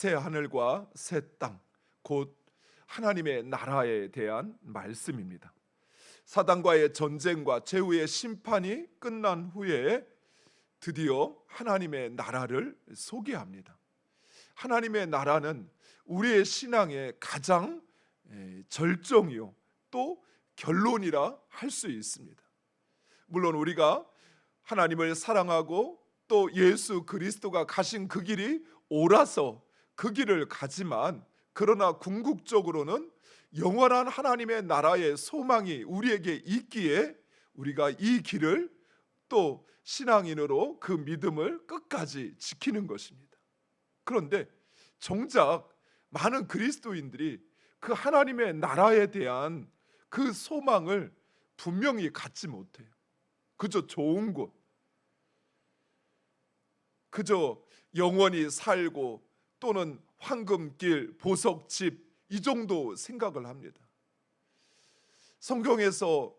새 하늘과 새 땅, 곧 하나님의 나라에 대한 말씀입니다. 사단과의 전쟁과 최후의 심판이 끝난 후에 드디어 하나님의 나라를 소개합니다. 하나님의 나라는 우리의 신앙의 가장 절정이요 또 결론이라 할 수 있습니다. 물론 우리가 하나님을 사랑하고 또 예수 그리스도가 가신 그 길이 옳아서 그 길을 가지만, 그러나 궁극적으로는 영원한 하나님의 나라의 소망이 우리에게 있기에 우리가 이 길을 또 신앙인으로 그 믿음을 끝까지 지키는 것입니다. 그런데 정작 많은 그리스도인들이 그 하나님의 나라에 대한 그 소망을 분명히 갖지 못해요. 그저 좋은 곳, 그저 영원히 살고 또는 황금길, 보석집, 이 정도 생각을 합니다. 성경에서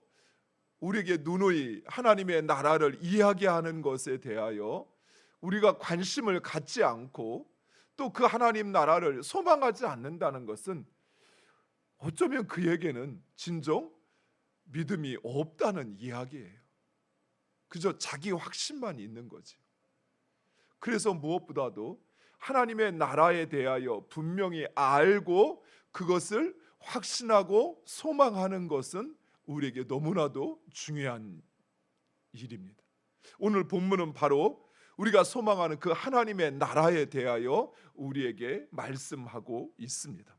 우리에게 누누이 하나님의 나라를 이야기하는 것에 대하여 우리가 관심을 갖지 않고 또 그 하나님 나라를 소망하지 않는다는 것은 어쩌면 그에게는 진정 믿음이 없다는 이야기예요. 그저 자기 확신만 있는 거지. 그래서 무엇보다도 하나님의 나라에 대하여 분명히 알고 그것을 확신하고 소망하는 것은 우리에게 너무나도 중요한 일입니다. 오늘 본문은 바로 우리가 소망하는 그 하나님의 나라에 대하여 우리에게 말씀하고 있습니다.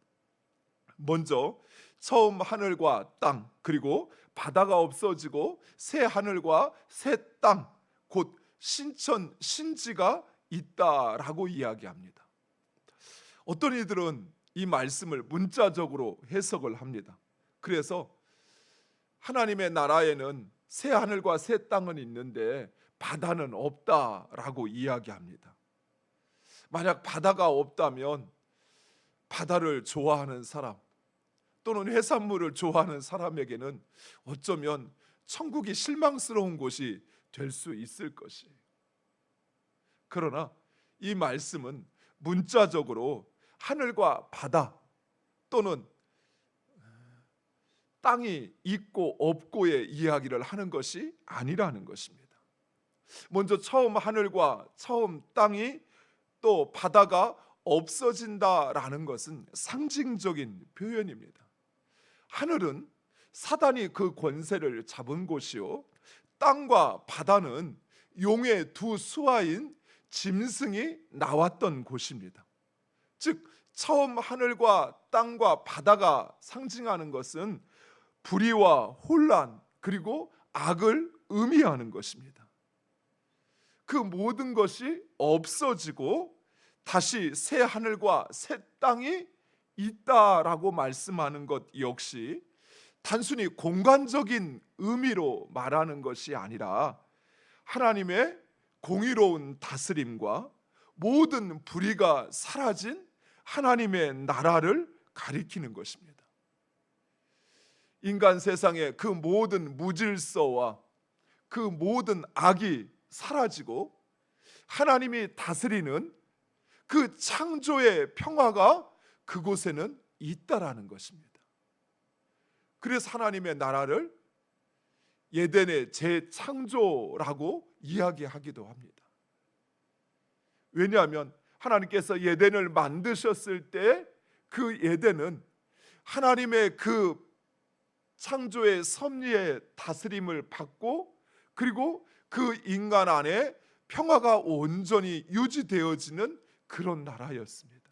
먼저 처음 하늘과 땅, 그리고 바다가 없어지고 새 하늘과 새 땅, 곧 신천 신지가 있다라고 이야기합니다. 어떤 이들은 이 말씀을 문자적으로 해석을 합니다. 그래서 하나님의 나라에는 새 하늘과 새 땅은 있는데 바다는 없다라고 이야기합니다. 만약 바다가 없다면 바다를 좋아하는 사람 또는 해산물을 좋아하는 사람에게는 어쩌면 천국이 실망스러운 곳이 될 수 있을 것이에요. 그러나 이 말씀은 문자적으로 하늘과 바다 또는 땅이 있고 없고의 이야기를 하는 것이 아니라는 것입니다. 먼저 처음 하늘과 처음 땅이 또 바다가 없어진다라는 것은 상징적인 표현입니다. 하늘은 사단이 그 권세를 잡은 곳이요, 땅과 바다는 용의 두 수하인 짐승이 나왔던 곳입니다. 즉 처음 하늘과 땅과 바다가 상징하는 것은 불의와 혼란 그리고 악을 의미하는 것입니다. 그 모든 것이 없어지고 다시 새 하늘과 새 땅이 있다라고 말씀하는 것 역시 단순히 공간적인 의미로 말하는 것이 아니라 하나님의 공의로운 다스림과 모든 불의가 사라진 하나님의 나라를 가리키는 것입니다. 인간 세상의 그 모든 무질서와 그 모든 악이 사라지고 하나님이 다스리는 그 창조의 평화가 그곳에는 있다라는 것입니다. 그래서 하나님의 나라를 예덴의 재창조라고 이야기하기도 합니다. 왜냐하면 하나님께서 예덴을 만드셨을 때 그 예덴은 하나님의 그 창조의 섭리의 다스림을 받고 그리고 그 인간 안에 평화가 온전히 유지되어지는 그런 나라였습니다.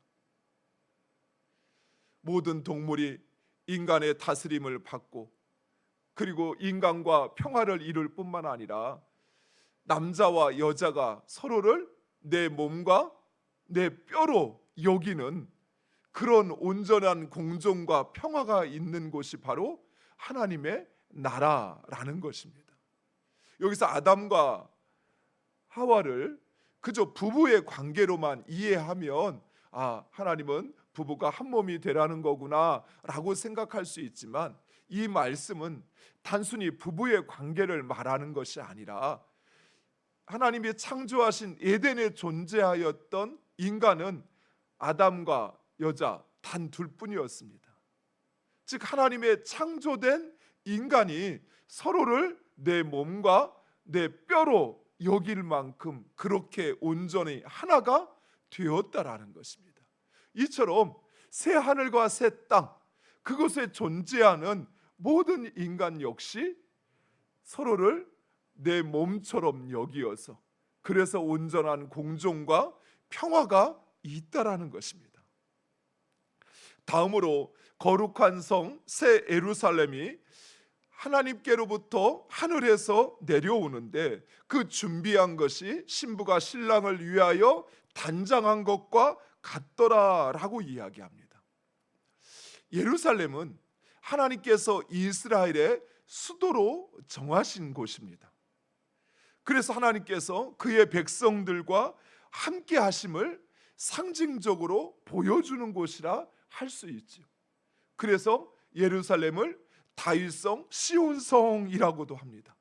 모든 동물이 인간의 다스림을 받고 그리고 인간과 평화를 이룰 뿐만 아니라 남자와 여자가 서로를 내 몸과 내 뼈로 여기는 그런 온전한 공존과 평화가 있는 곳이 바로 하나님의 나라라는 것입니다. 여기서 아담과 하와를 그저 부부의 관계로만 이해하면 하나님은 부부가 한 몸이 되라는 거구나 라고 생각할 수 있지만, 이 말씀은 단순히 부부의 관계를 말하는 것이 아니라 하나님이 창조하신 에덴에 존재하였던 인간은 아담과 여자 단 둘뿐이었습니다. 즉 하나님의 창조된 인간이 서로를 내 몸과 내 뼈로 여길 만큼 그렇게 온전히 하나가 되었다라는 것입니다. 이처럼 새 하늘과 새 땅, 그곳에 존재하는 모든 인간 역시 서로를 내 몸처럼 여기어서 그래서 온전한 공존과 평화가 있다라는 것입니다. 다음으로 거룩한 성 새 예루살렘이 하나님께로부터 하늘에서 내려오는데 그 준비한 것이 신부가 신랑을 위하여 단장한 것과 같더라라고 이야기합니다. 예루살렘은 하나님께서 이스라엘의 수도로 정하신 곳입니다. 그래서 하나님께서 그의 백성들과 함께 하심을 상징적으로 보여주는 곳이라 할 수 있죠. 그래서 예루살렘을 다윗성 시온성이라고도 합니다.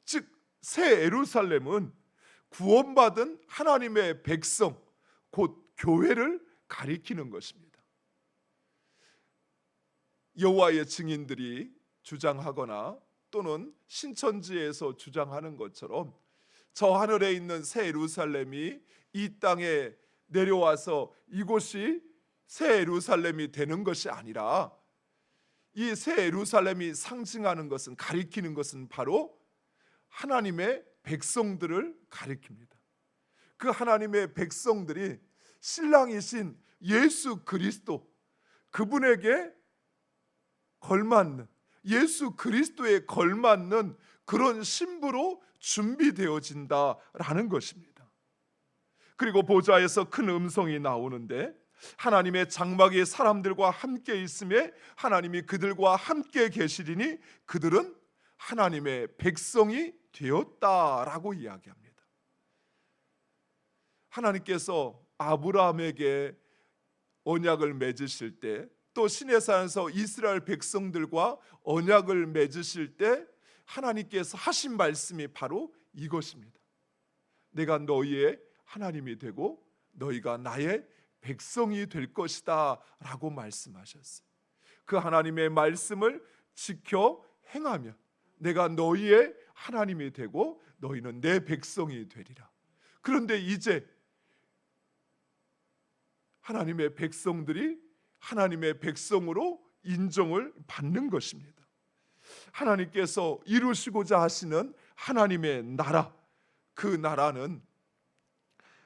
즉 새 예루살렘은 구원받은 하나님의 백성 곧 교회를 가리키는 것입니다. 여호와의 증인들이 주장하거나 또는 신천지에서 주장하는 것처럼 저 하늘에 있는 새 예루살렘이 이 땅에 내려와서 이곳이 새 예루살렘이 되는 것이 아니라 이 새 예루살렘이 상징하는 것은 가리키는 것은 바로 하나님의 백성들을 가리킵니다. 그 하나님의 백성들이 신랑이신 예수 그리스도 그분에게 걸맞는 예수 그리스도에 걸맞는 그런 신부로 준비되어진다라는 것입니다. 그리고 보좌에서 큰 음성이 나오는데 하나님의 장막이 사람들과 함께 있음에 하나님이 그들과 함께 계시리니 그들은 하나님의 백성이 되었다라고 이야기합니다. 하나님께서 아브라함에게 언약을 맺으실 때 또 시내산에서 이스라엘 백성들과 언약을 맺으실 때 하나님께서 하신 말씀이 바로 이것입니다. 내가 너희의 하나님이 되고 너희가 나의 백성이 될 것이다 라고 말씀하셨어요. 그 하나님의 말씀을 지켜 행하면 내가 너희의 하나님이 되고 너희는 내 백성이 되리라. 그런데 이제 하나님의 백성들이 하나님의 백성으로 인정을 받는 것입니다. 하나님께서 이루시고자 하시는 하나님의 나라, 그 나라는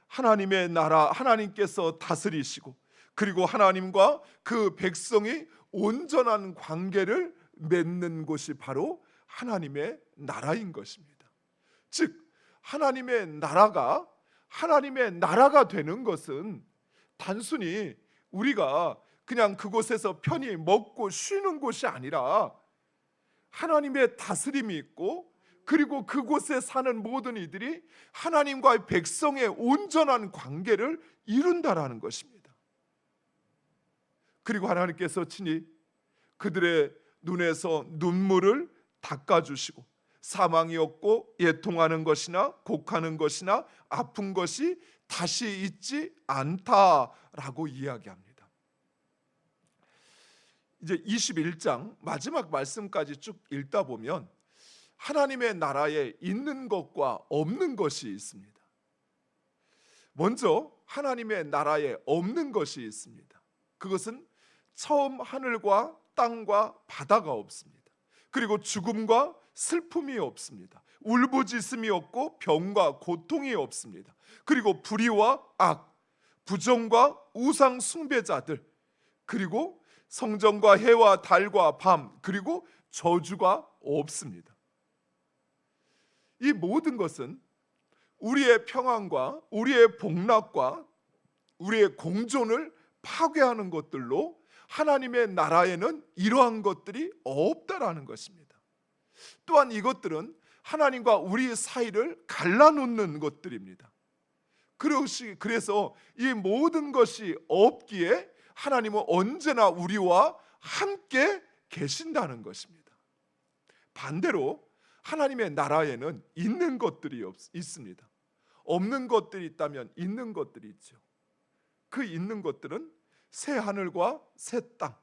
하나님의 나라, 하나님께서 다스리시고 그리고 하나님과 그 백성이 온전한 관계를 맺는 곳이 바로 하나님의 나라인 것입니다. 즉 하나님의 나라가 되는 것은 단순히 우리가 그냥 그곳에서 편히 먹고 쉬는 곳이 아니라 하나님의 다스림이 있고 그리고 그곳에 사는 모든 이들이 하나님과의 백성의 온전한 관계를 이룬다라는 것입니다. 그리고 하나님께서 친히 그들의 눈에서 눈물을 닦아주시고 사망이 없고 애통하는 것이나 곡하는 것이나 아픈 것이 다시 있지 않다라고 이야기합니다. 이제 21장 마지막 말씀까지 쭉 읽다 보면 하나님의 나라에 있는 것과 없는 것이 있습니다. 먼저 하나님의 나라에 없는 것이 있습니다. 그것은 처음 하늘과 땅과 바다가 없습니다. 그리고 죽음과 슬픔이 없습니다. 울부짖음이 없고 병과 고통이 없습니다. 그리고 불의와 악, 부정과 우상 숭배자들, 그리고 성전과 해와 달과 밤, 그리고 저주가 없습니다. 이 모든 것은 우리의 평안과 우리의 복락과 우리의 공존을 파괴하는 것들로 하나님의 나라에는 이러한 것들이 없다라는 것입니다. 또한 이것들은 하나님과 우리 사이를 갈라놓는 것들입니다. 그래서 이 모든 것이 없기에 하나님은 언제나 우리와 함께 계신다는 것입니다. 반대로 하나님의 나라에는 있는 것들이 있습니다. 없는 것들이 있다면 있는 것들이 있죠. 그 있는 것들은 새 하늘과 새 땅,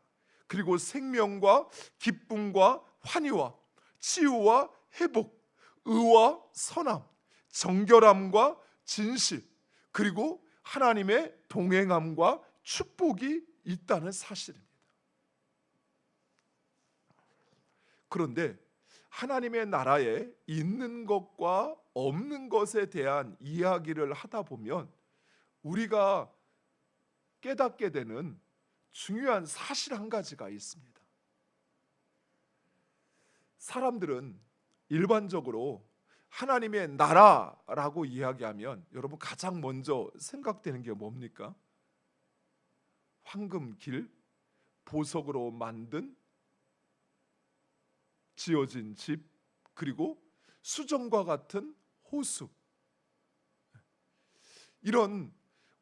그리고 생명과 기쁨과 환희와 치유와 회복, 의와 선함, 정결함과 진실, 그리고 하나님의 동행함과 축복이 있다는 사실입니다. 그런데 하나님의 나라에 있는 것과 없는 것에 대한 이야기를 하다 보면 우리가 깨닫게 되는 중요한 사실 한 가지가 있습니다. 사람들은 일반적으로 하나님의 나라라고 이야기하면 여러분 가장 먼저 생각되는 게 뭡니까? 황금길, 보석으로 만든 지어진 집, 그리고 수정과 같은 호수, 이런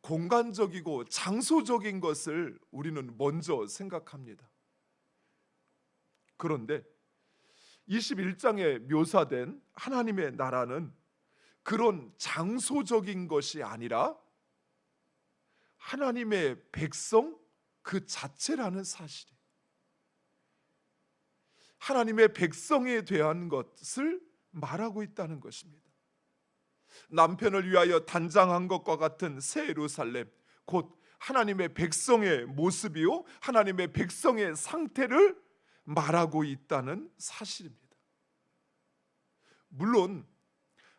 공간적이고 장소적인 것을 우리는 먼저 생각합니다. 그런데 21장에 묘사된 하나님의 나라는 그런 장소적인 것이 아니라 하나님의 백성 그 자체라는 사실이에요. 하나님의 백성에 대한 것을 말하고 있다는 것입니다. 남편을 위하여 단장한 것과 같은 새 예루살렘, 곧 하나님의 백성의 모습이요 하나님의 백성의 상태를 말하고 있다는 사실입니다. 물론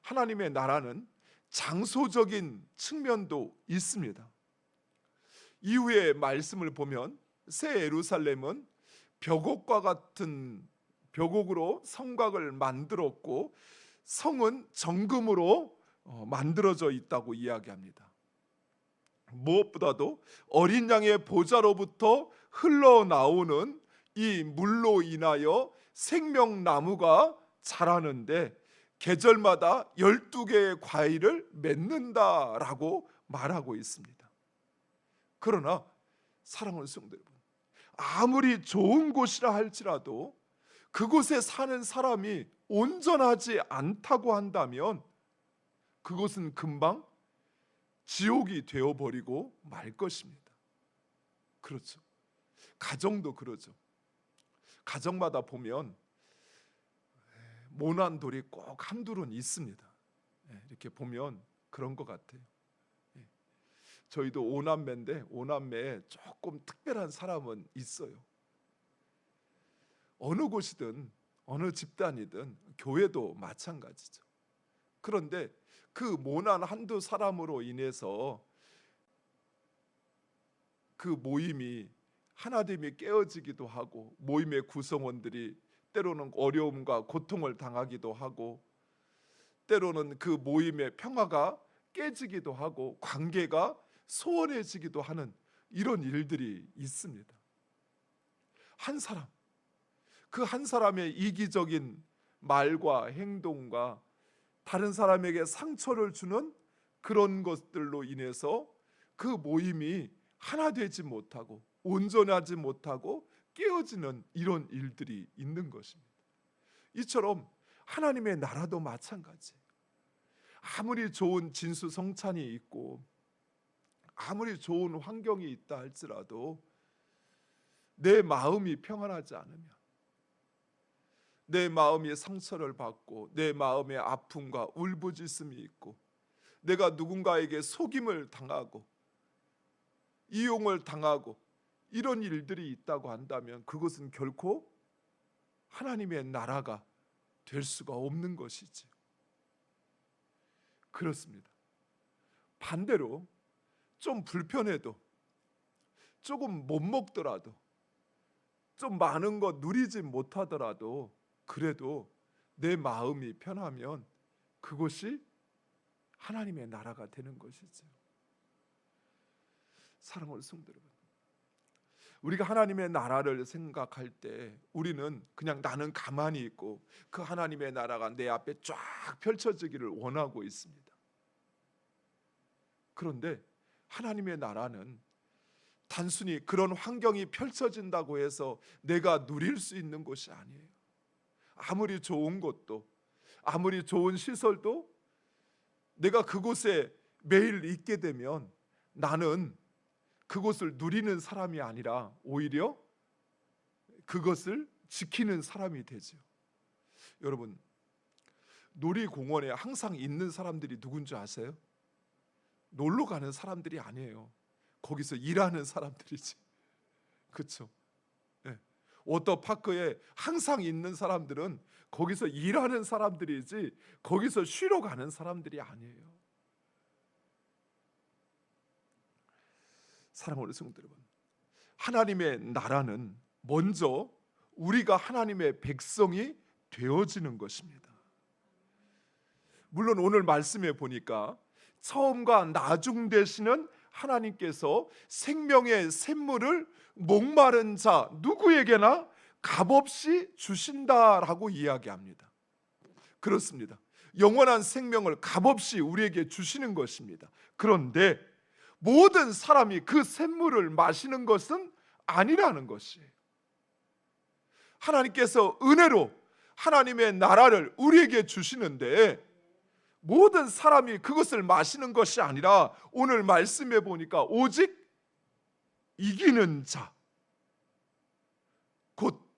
하나님의 나라는 장소적인 측면도 있습니다. 이후의 말씀을 보면 새 예루살렘은 벽옥과 같은 벽옥으로 성곽을 만들었고 성은 정금으로 만들어져 있다고 이야기합니다. 무엇보다도 어린 양의 보좌로부터 흘러나오는 이 물로 인하여 생명나무가 자라는데 계절마다 12개의 과일을 맺는다라고 말하고 있습니다. 그러나 사랑하는 성도 여러분, 아무리 좋은 곳이라 할지라도 그곳에 사는 사람이 온전하지 않다고 한다면 그것은 금방 지옥이 되어버리고 말 것입니다. 그렇죠. 가정도 그러죠. 가정마다 보면 모난 돌이 꼭 한둘은 있습니다. 이렇게 보면 그런 것 같아요. 저희도 오남매인데 오남매에 조금 특별한 사람은 있어요. 어느 곳이든 어느 집단이든 교회도 마찬가지죠. 그런데 그 모난 한두 사람으로 인해서 그 모임이 하나됨이 깨어지기도 하고 모임의 구성원들이 때로는 어려움과 고통을 당하기도 하고 때로는 그 모임의 평화가 깨지기도 하고 관계가 소원해지기도 하는 이런 일들이 있습니다. 한 사람, 그 한 사람의 이기적인 말과 행동과 다른 사람에게 상처를 주는 그런 것들로 인해서 그 모임이 하나 되지 못하고 온전하지 못하고 깨어지는 이런 일들이 있는 것입니다. 이처럼 하나님의 나라도 마찬가지. 아무리 좋은 진수성찬이 있고 아무리 좋은 환경이 있다 할지라도 내 마음이 평안하지 않으면, 내 마음이 상처를 받고 내 마음에 아픔과 울부짖음이 있고 내가 누군가에게 속임을 당하고 이용을 당하고 이런 일들이 있다고 한다면 그것은 결코 하나님의 나라가 될 수가 없는 것이지. 그렇습니다. 반대로 좀 불편해도 조금 못 먹더라도 좀 많은 거 누리지 못하더라도 그래도 내 마음이 편하면 그것이 하나님의 나라가 되는 것이죠. 사랑하는 성도 여러분, 우리가 하나님의 나라를 생각할 때 우리는 그냥 나는 가만히 있고 그 하나님의 나라가 내 앞에 쫙 펼쳐지기를 원하고 있습니다. 그런데 하나님의 나라는 단순히 그런 환경이 펼쳐진다고 해서 내가 누릴 수 있는 것이 아니에요. 아무리 좋은 것도 아무리 좋은 시설도 내가 그곳에 매일 있게 되면 나는 그것을 누리는 사람이 아니라 오히려 그것을 지키는 사람이 되죠. 여러분, 놀이공원에 항상 있는 사람들이 누군지 아세요? 놀러 가는 사람들이 아니에요. 거기서 일하는 사람들이지. 그렇죠? 네. 워터파크에 항상 있는 사람들은 거기서 일하는 사람들이지 거기서 쉬러 가는 사람들이 아니에요. 사랑하는 성도 여러분, 하나님의 나라는 먼저 우리가 하나님의 백성이 되어지는 것입니다. 물론 오늘 말씀에 보니까 처음과 나중 되시는 하나님께서 생명의 샘물을 목마른 자 누구에게나 값없이 주신다라고 이야기합니다. 그렇습니다. 영원한 생명을 값없이 우리에게 주시는 것입니다. 그런데 모든 사람이 그 샘물을 마시는 것은 아니라는 것이에요. 하나님께서 은혜로 하나님의 나라를 우리에게 주시는데 모든 사람이 그것을 마시는 것이 아니라 오늘 말씀해 보니까 오직 이기는 자, 곧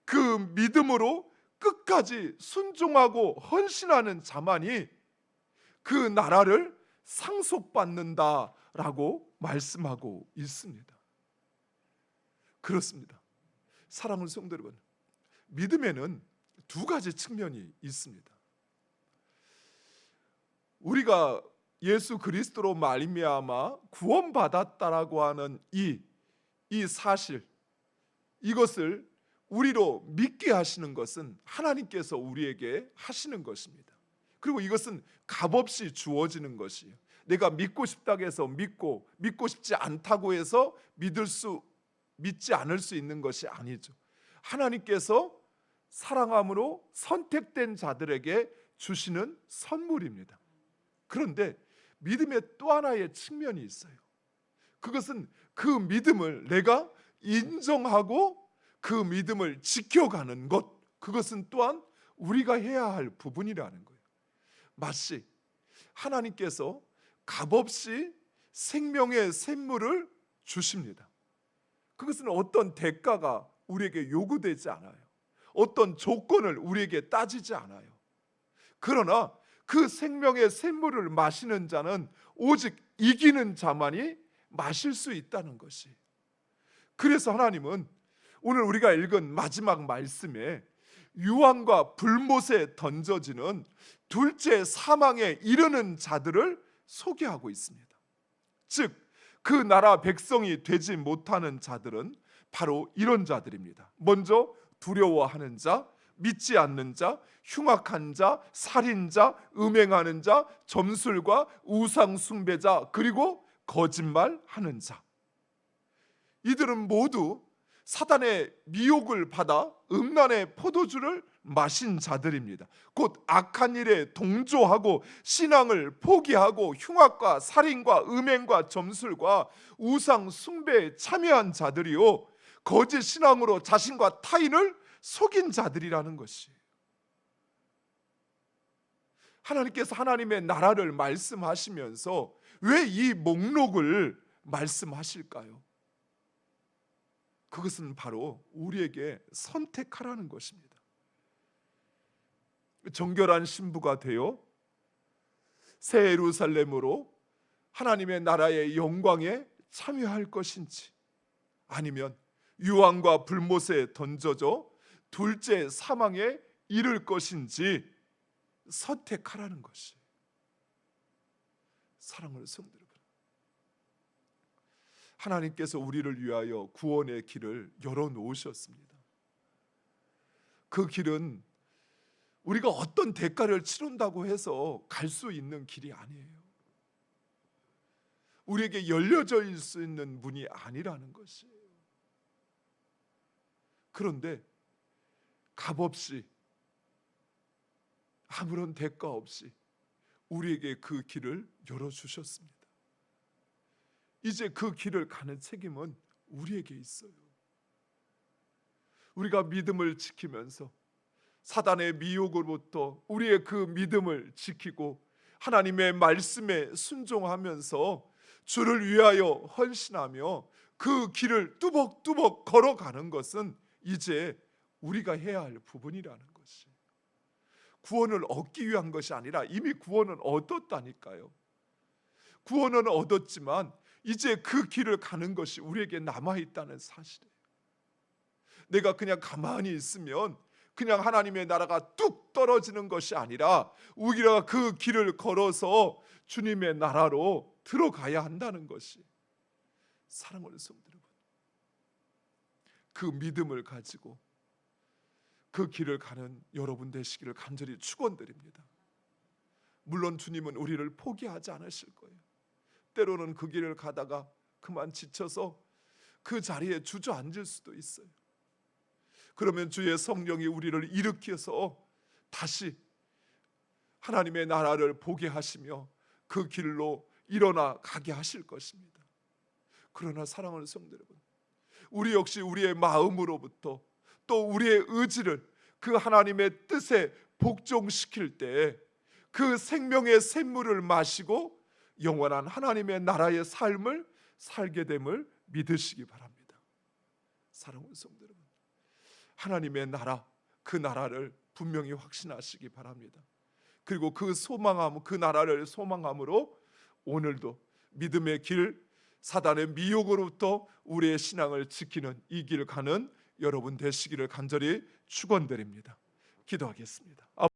그 믿음으로 끝까지 순종하고 헌신하는 자만이 그 나라를 상속받는다라고 말씀하고 있습니다. 그렇습니다. 사랑하는 성도 여러분, 믿음에는 두 가지 측면이 있습니다. 우리가 예수 그리스도로 말미암아 구원받았다라고 하는 이 사실, 이것을 우리로 믿게 하시는 것은 하나님께서 우리에게 하시는 것입니다. 그리고 이것은 값없이 주어지는 것이에요. 내가 믿고 싶다고 해서 믿고 싶지 않다고 해서 믿지 않을 수 있는 것이 아니죠. 하나님께서 사랑함으로 선택된 자들에게 주시는 선물입니다. 그런데 믿음의 또 하나의 측면이 있어요. 그것은 그 믿음을 내가 인정하고 그 믿음을 지켜가는 것, 그것은 또한 우리가 해야 할 부분이라는 거예요. 마치 하나님께서 값없이 생명의 샘물을 주십니다. 그것은 어떤 대가가 우리에게 요구되지 않아요. 어떤 조건을 우리에게 따지지 않아요. 그러나 그 생명의 샘물을 마시는 자는 오직 이기는 자만이 마실 수 있다는 것이. 그래서 하나님은 오늘 우리가 읽은 마지막 말씀에 유황과 불못에 던져지는 둘째 사망에 이르는 자들을 소개하고 있습니다. 즉, 그 나라 백성이 되지 못하는 자들은 바로 이런 자들입니다. 먼저 두려워하는 자, 믿지 않는 자, 흉악한 자, 살인자, 음행하는 자, 점술과 우상 숭배자, 그리고 거짓말하는 자. 이들은 모두 사단의 미혹을 받아 음란의 포도주를 마신 자들입니다. 곧 악한 일에 동조하고 신앙을 포기하고 흉악과 살인과 음행과 점술과 우상 숭배에 참여한 자들이요, 거짓 신앙으로 자신과 타인을 속인 자들이라는 것이에요. 하나님께서 하나님의 나라를 말씀하시면서 왜 이 목록을 말씀하실까요? 그것은 바로 우리에게 선택하라는 것입니다. 정결한 신부가 되어 새 예루살렘으로 하나님의 나라의 영광에 참여할 것인지, 아니면 유황과 불못에 던져져 둘째 사망에 이를 것인지 선택하라는 것이. 사랑하는 성도 여러분, 하나님께서 우리를 위하여 구원의 길을 열어놓으셨습니다. 그 길은 우리가 어떤 대가를 치른다고 해서 갈 수 있는 길이 아니에요. 우리에게 열려져 있을 수 있는 문이 아니라는 것이에요. 그런데 값없이, 아무런 대가 없이 우리에게 그 길을 열어주셨습니다. 이제 그 길을 가는 책임은 우리에게 있어요. 우리가 믿음을 지키면서 사단의 미혹으로부터 우리의 그 믿음을 지키고 하나님의 말씀에 순종하면서 주를 위하여 헌신하며 그 길을 뚜벅뚜벅 걸어가는 것은 이제 우리가 해야 할 부분이라는 것이, 구원을 얻기 위한 것이 아니라 이미 구원은 얻었다니까요. 구원은 얻었지만 이제 그 길을 가는 것이 우리에게 남아있다는 사실이에요. 내가 그냥 가만히 있으면 그냥 하나님의 나라가 뚝 떨어지는 것이 아니라 우리가 그 길을 걸어서 주님의 나라로 들어가야 한다는 것이, 사랑하는 성도 여러분, 그 믿음을 가지고 그 길을 가는 여러분 되시기를 간절히 축원드립니다. 물론 주님은 우리를 포기하지 않으실 거예요. 때로는 그 길을 가다가 그만 지쳐서 그 자리에 주저앉을 수도 있어요. 그러면 주의 성령이 우리를 일으켜서 다시 하나님의 나라를 보게 하시며 그 길로 일어나 가게 하실 것입니다. 그러나 사랑하는 성도 여러분, 우리 역시 우리의 마음으로부터 또 우리의 의지를 그 하나님의 뜻에 복종시킬 때 그 생명의 샘물을 마시고 영원한 하나님의 나라의 삶을 살게 됨을 믿으시기 바랍니다. 사랑하는 성도 여러분, 하나님의 나라, 그 나라를 분명히 확신하시기 바랍니다. 그리고 그 나라를 소망함으로 오늘도 믿음의 길, 사단의 미혹으로부터 우리의 신앙을 지키는 이 길 가는 여러분 되시기를 간절히 축원드립니다. 기도하겠습니다.